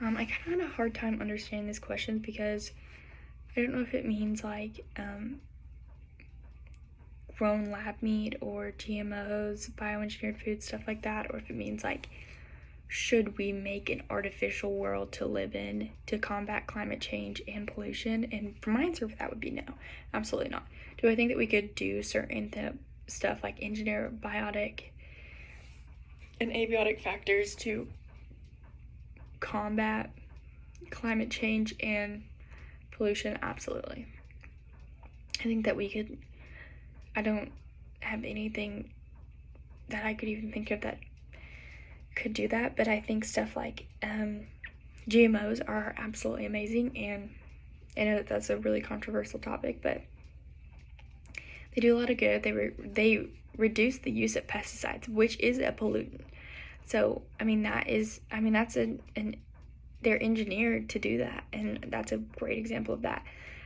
I kind of had a hard time understanding this question because I don't know if it means like grown lab meat or GMOs, bioengineered food, stuff like that, or if it means like should we make an artificial world to live in to combat climate change and pollution? And for my answer for that would be no, absolutely not. Do I think that we could do certain stuff like engineer biotic and abiotic factors to combat climate change and pollution? Absolutely. I think that we could. I don't have anything that I could even think of that could do that, but I think stuff like GMOs are absolutely amazing, and I know that that's a really controversial topic, but they do a lot of good. They reduce the use of pesticides, which is a pollutant. So they're engineered to do that, and that's a great example of that.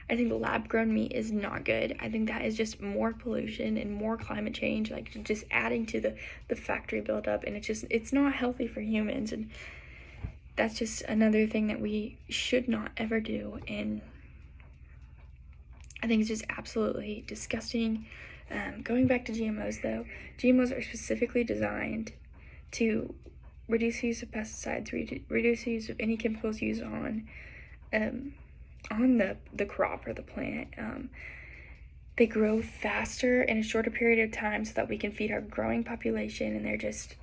I think lab grown meat is not good. I think that is just more pollution and more climate change, like just adding to the factory buildup, and it's not healthy for humans, and that's just another thing that we should not ever do. And I think it's just absolutely disgusting. Going back to GMOs though, GMOs are specifically designed to reduce the use of pesticides, reduce the use of any chemicals used on the crop or the plant. They grow faster in a shorter period of time so that we can feed our growing population, and they're just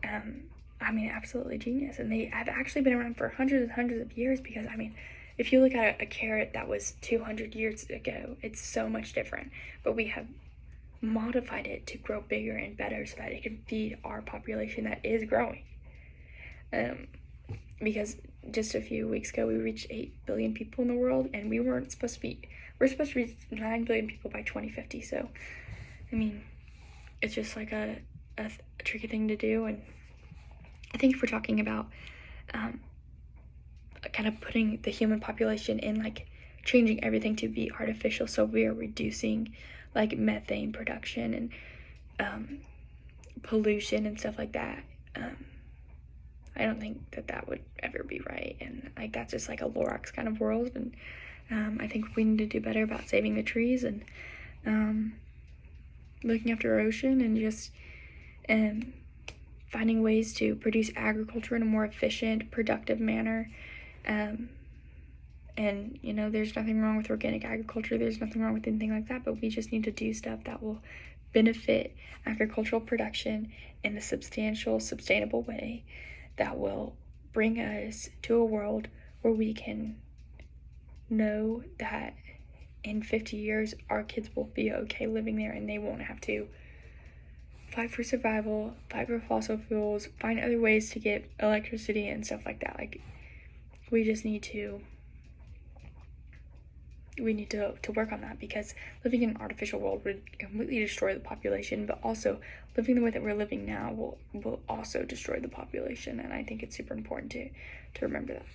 absolutely genius. And they have actually been around for hundreds and hundreds of years, because if you look at a carrot that was 200 years ago, it's so much different, but we have modified it to grow bigger and better so that it can feed our population that is growing. Because just a few weeks ago we reached 8 billion people in the world, and we're supposed to reach 9 billion people by 2050. So it's just like a tricky thing to do. And I think if we're talking about kind of putting the human population in, like changing everything to be artificial, so we are reducing like methane production and pollution and stuff like that, I don't think that would ever be right. And like that's just like a Lorax kind of world. And I think we need to do better about saving the trees and looking after our ocean, and just finding ways to produce agriculture in a more efficient, productive manner. And there's nothing wrong with organic agriculture, there's nothing wrong with anything like that, but we just need to do stuff that will benefit agricultural production in a substantial, sustainable way that will bring us to a world where we can know that in 50 years our kids will be okay living there, and they won't have to fight for survival, fight for fossil fuels, find other ways to get electricity and stuff like that. Like, we just need to work on that, because living in an artificial world would completely destroy the population, but also living the way that we're living now will also destroy the population. And I think it's super important to remember that.